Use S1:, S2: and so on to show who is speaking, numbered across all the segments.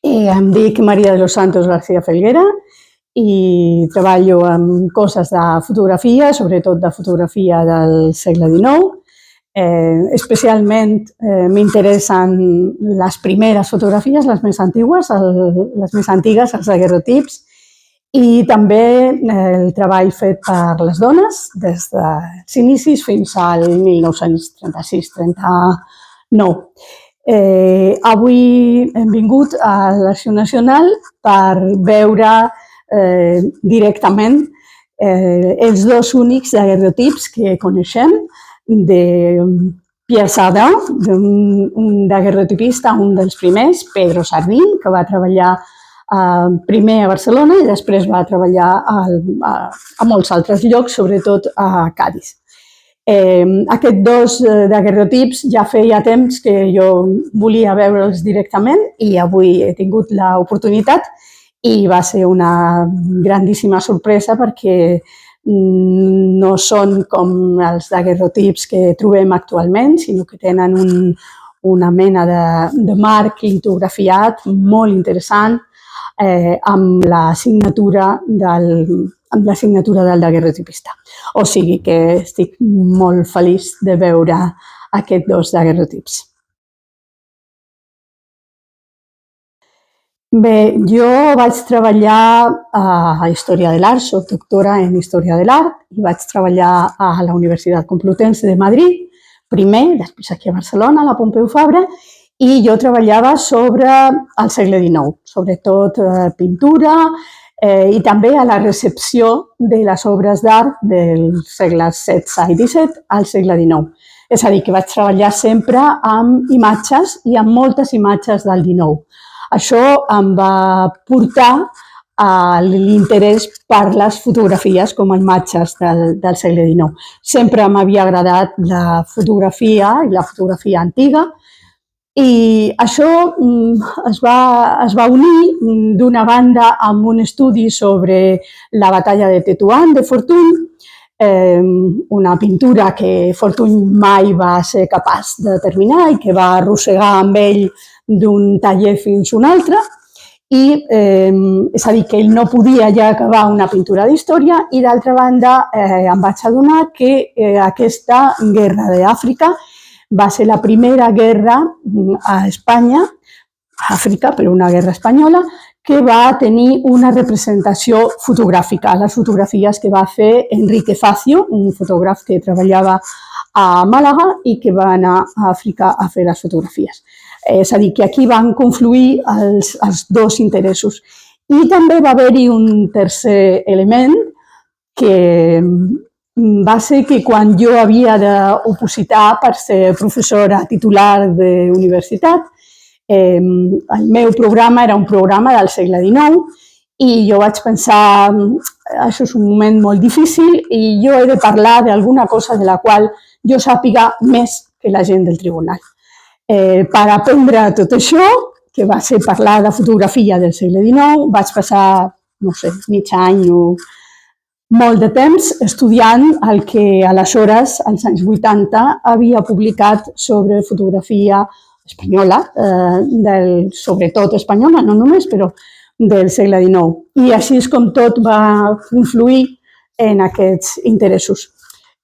S1: Em dic Maria de los Santos García Felguera i treballo amb coses de fotografia, sobretot de fotografia del segle XIX. Especialment m'interessen les primeres fotografies, les més antigues, els daguerrotips, i també el treball fet per les dones des dels inicis fins al 1936-39. Avui hem vingut a l'Arxiu Nacional per veure directament els dos únics daguerrotips que coneixem de Pierre Sardin, un daguerrotipista, un dels primers, Pedro Sardín, que va treballar primer a Barcelona i després va treballar a molts altres llocs, sobretot a Cadis. Aquests dos daguerrotips ja feia temps que jo volia veure'ls directament i avui he tingut l'oportunitat i va ser una grandíssima sorpresa perquè no són com els daguerrotips que trobem actualment, sinó que tenen una mena de marc litografiat molt interessant amb la signatura del daguerrotipista. O sigui que estic molt feliç de veure aquests dos daguerrotips. Bé, jo vaig treballar a Història de l'Art, soc doctora en Història de l'Art i vaig treballar a la Universitat Complutense de Madrid, primer, després aquí a Barcelona, a la Pompeu Fabra, i jo treballava sobre el segle XIX, sobretot pintura i també a la recepció de les obres d'art dels segles XVI i XVII al segle XIX. És a dir, que vaig treballar sempre amb imatges i amb moltes imatges del XIX. Això em va portar a l'interès per les fotografies com a imatges del segle XIX. Sempre m'havia agradat la fotografia i la fotografia antiga i això es va unir d'una banda amb un estudi sobre la batalla de Tetuan de Fortuny, una pintura que Fortuny mai va ser capaç de terminar i que va arrossegar amb ell d'un taller fins a un altre, i és a dir, que ell no podia ja acabar una pintura d'història i d'altra banda em vaig adonar que aquesta guerra d'Àfrica va ser la primera guerra a Espanya, a Àfrica, però una guerra espanyola, que va tenir una representació fotogràfica, les fotografies que va fer Enrique Facio, un fotògraf que treballava a Màlaga i que va anar a Àfrica a fer les fotografies. És a dir, que aquí van confluir els dos interessos. I també va haver-hi un tercer element que va ser que quan jo havia d'opositar per ser professora titular d'universitat, el meu programa era un programa del segle XIX i jo vaig pensar, això és un moment molt difícil i jo he de parlar d'alguna cosa de la qual jo sàpiga més que la gent del tribunal. Per aprendre tot això, que va ser parlar de fotografia del segle XIX, vaig passar, no sé, mig any o molt de temps estudiant el que aleshores, als anys 80, havia publicat sobre fotografia espanyola, sobretot espanyola, no només, però del segle XIX. I així és com tot va confluir en aquests interessos.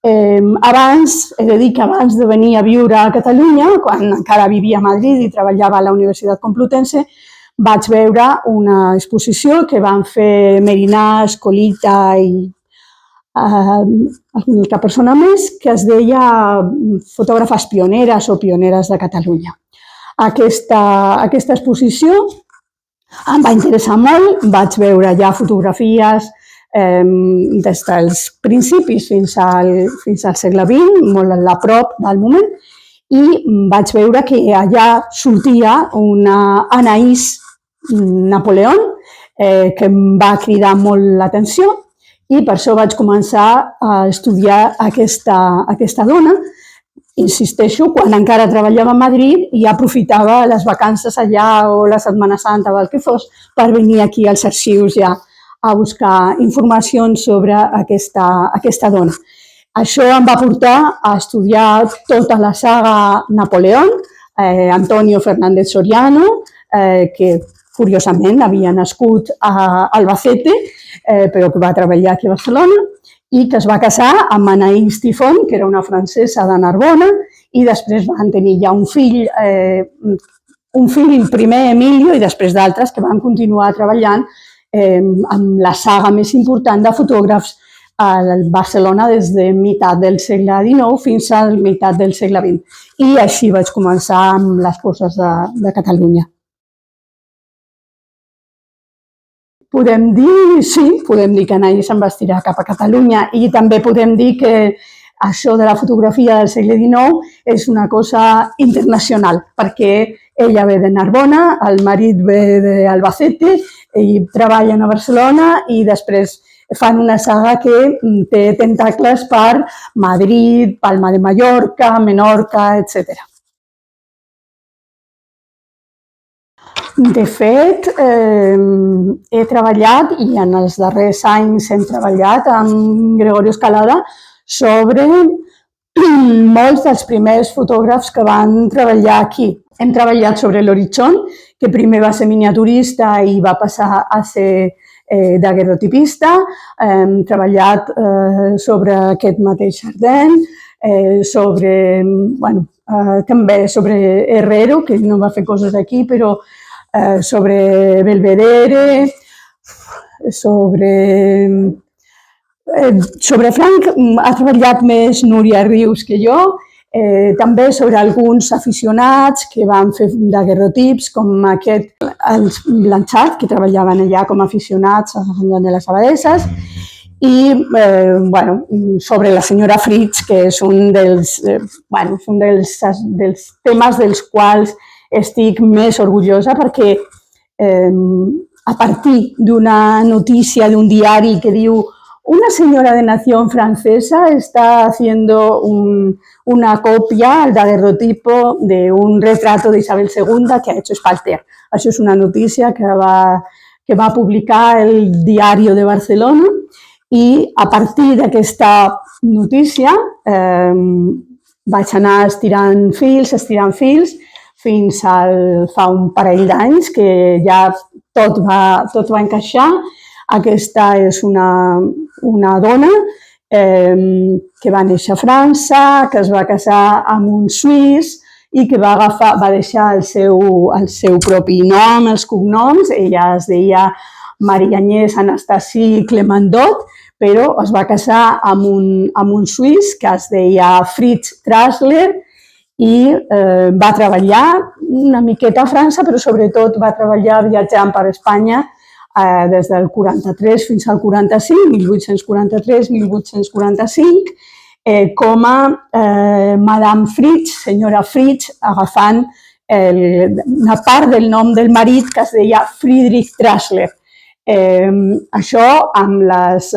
S1: Abans, he de dir que abans de venir a viure a Catalunya, quan encara vivia a Madrid i treballava a la Universitat Complutense, vaig veure una exposició que van fer Merinà, Escolita i alguna altra persona més, que es deia Fotògrafes pioneres o pioneres de Catalunya. Aquesta exposició em va interessar molt, vaig veure ja fotografies des dels principis fins al segle XX, molt a prop del moment, i vaig veure que allà sortia una Anaïs Napoleon que em va cridar molt l'atenció i per això vaig començar a estudiar aquesta dona. Insisteixo, quan encara treballava a Madrid i aprofitava les vacances allà o la Setmana Santa o el que fos per venir aquí als arxius ja a buscar informacions sobre aquesta dona. Això em va portar a estudiar tota la saga Napoleón, Antonio Fernández Soriano, que curiosament havia nascut a Albacete, però que va treballar aquí a Barcelona, i que es va casar amb Anaïs Tifon, que era una francesa de Narbona, i després van tenir ja un fill, primer Emilio, i després d'altres que van continuar treballant amb la saga més important de fotògrafs a Barcelona des de meitat del segle XIX fins a la meitat del segle XX. I així vaig començar amb les coses de Catalunya. Podem dir que Anaïs se'n va estirar cap a Catalunya, i també podem dir que això de la fotografia del segle XIX és una cosa internacional, perquè ella ve de Narbona, el marit ve d'Albacete, ell treballa a Barcelona i després fan una saga que té tentacles per Madrid, Palma de Mallorca, Menorca, etc. De fet, he treballat, i en els darrers anys hem treballat amb Gregorio Escalada sobre molts dels primers fotògrafs que van treballar aquí. Hem treballat sobre l'Horitzón, que primer va ser miniaturista i va passar a ser daguerrotipista. Hem treballat sobre aquest mateix Chardin, també sobre Herrero, que no va fer coses aquí, però sobre Belvedere, sobre Frank ha treballat més Núria Rius que jo, també sobre alguns aficionats que van fer daguerrotips, com els Blanchard, que treballaven allà com a aficionats a Sant Joan de les Abadesses, i sobre la senyora Fritz, que és un dels temes dels quals estic més orgullosa, perquè a partir d'una notícia d'un diari que diu una señora de nación francesa está haciendo una copia, el daguerrotipo, de un retrato de Isabel II que ha hecho Spalter. Això és una notícia que va publicar el Diario de Barcelona, i a partir d'aquesta notícia vaig anar estirant fils, fins fa un parell d'anys que ja tot va encaixar. Aquesta és una dona que va néixer a França, que es va casar amb un suís i que va deixar el seu propi nom, els cognoms. Ella es deia Marie-Agnès Anastasie Clemendot, però es va casar amb un suís que es deia Fritz Strassler, i va treballar una miqueta a França, però sobretot va treballar viatjant per Espanya des del 43 fins al 45, 1843-1845, com a Madame Fritz, senyora Fritz, agafant una part del nom del marit que es deia Friedrich Strassler. Això amb els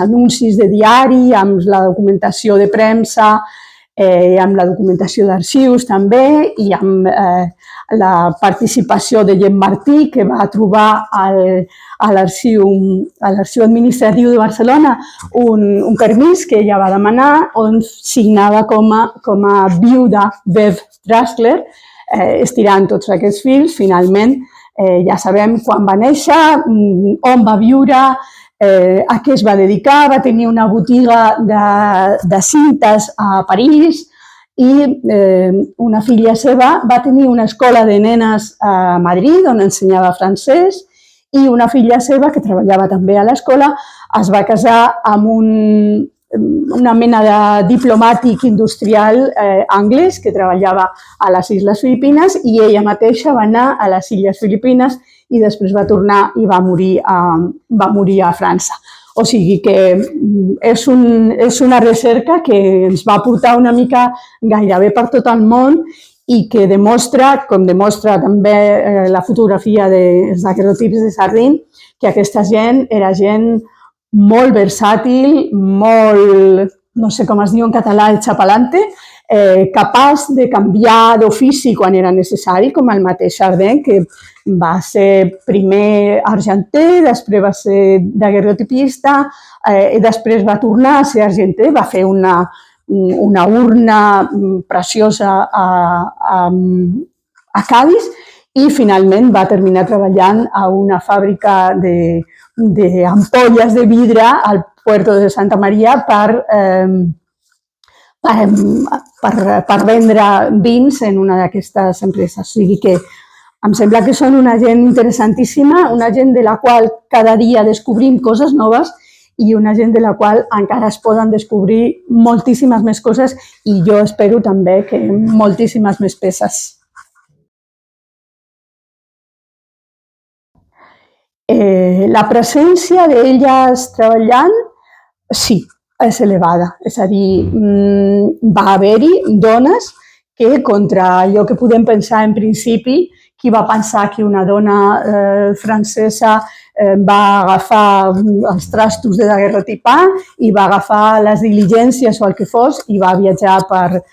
S1: anuncis de diari, amb la documentació de premsa, amb la documentació d'arxius també, i amb la participació de Jean Martí, que va trobar a l'arxiu administratiu de Barcelona un permís que ella va demanar, on signava com a viuda Bev Strassler, estirant tots aquests fils. Finalment, ja sabem quan va néixer, on va viure, a què es va dedicar. Va tenir una botiga de cintes a París, i una filla seva va tenir una escola de nenes a Madrid on ensenyava francès, i una filla seva que treballava també a l'escola es va casar amb una mena de diplomàtic industrial anglès que treballava a les Illes Filipines, i ella mateixa va anar a les Illes Filipines i després va tornar i va morir a França. O sigui que és una recerca que ens va portar una mica gairebé per tot el món, i que demostra, com demostra també la fotografia dels daguerrotips de Sardin, que aquesta gent era gent molt versàtil, molt, no sé com es diu en català, xapalante, capaç de canviar d'ofici quan era necessari, com el mateix Chardin, que va ser primer argenter, després va ser daguerrotipista, i després va tornar a ser argenter, va fer una urna preciosa a Cádiz, i finalment va terminar treballant a una fàbrica d'ampolles de vidre al Puerto de Santa Maria per vendre vins en una d'aquestes empreses. O sigui que em sembla que són una gent interessantíssima, una gent de la qual cada dia descobrim coses noves i una gent de la qual encara es poden descobrir moltíssimes més coses i jo espero també que moltíssimes més peces. La presència d'elles treballant, sí, és elevada. És a dir, va haver-hi dones que contra allò que podem pensar en principi, qui va pensar que una dona francesa va agafar els trastos de daguerrotipar i va agafar les diligències o el que fos i va viatjar per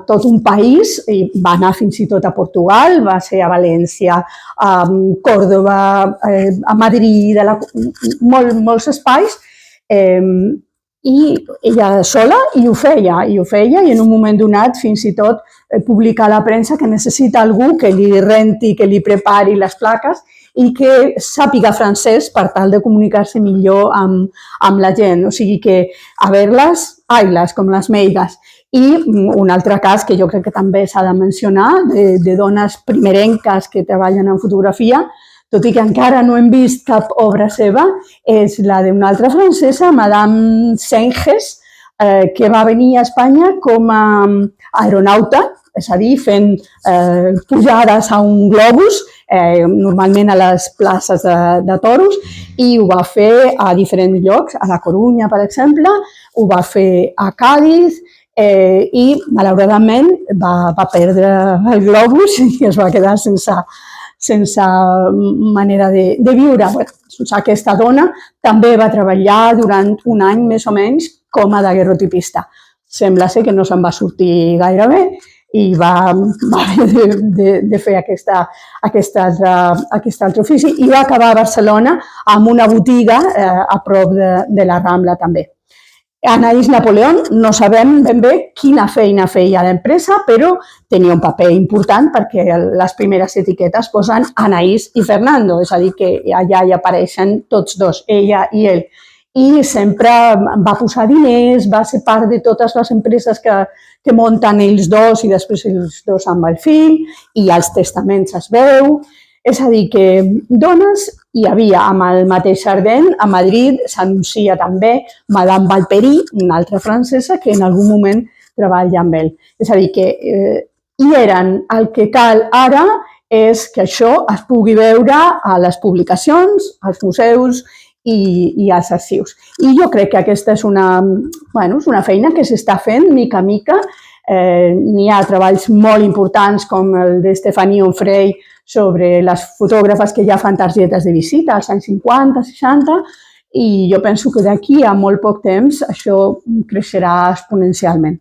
S1: tot un país, i va anar fins i tot a Portugal, va ser a València, a Còrdova, a Madrid, molts espais, i ella sola i ho feia, i en un moment donat fins i tot publicar a la premsa que necessita algú que li renti, que li prepari les plaques i que sàpiga francès per tal de comunicar-se millor amb la gent. O sigui que haver-les, ai-les, com les meigas. I un altre cas que jo crec que també s'ha de mencionar, de dones primerenques que treballen en fotografia, tot i que encara no hem vist cap obra seva, és la d'una altra francesa, Madame Senges, que va venir a Espanya com a aeronauta, és a dir, fent pujades a un globus, normalment a les places de toros, i ho va fer a diferents llocs, a La Corunya, per exemple, ho va fer a Càdiz, i malauradament va perdre el globus i es va quedar sense manera de viure. Aquesta dona també va treballar durant un any més o menys com a daguerrotipista. Sembla ser que no se'n va sortir gaire bé i va haver de fer aquest altre ofici i va acabar a Barcelona amb una botiga a prop de la Rambla també. Anaïs Napoleón, no sabem ben bé quina feina feia a l'empresa, però tenia un paper important perquè les primeres etiquetes posen Anaïs i Fernando, és a dir, que allà hi apareixen tots dos, ella i ell. I sempre va posar diners, va ser part de totes les empreses que munten ells dos i després ells dos amb el fill, i als testaments es veu. És a dir, que dones hi havia amb el mateix Chardin. A Madrid s'anuncia també Madame Valperi, una altra francesa, que en algun moment treballa amb ell. És a dir, que hi eren. El que cal ara és que això es pugui veure a les publicacions, als museus i als arxius. I jo crec que aquesta és una feina que s'està fent mica a mica. N'hi ha treballs molt importants com el de Stéphanie Onfray sobre les fotògrafes que ja fan targetes de visita als anys 50, 60, i jo penso que d'aquí a molt poc temps això creixerà exponencialment.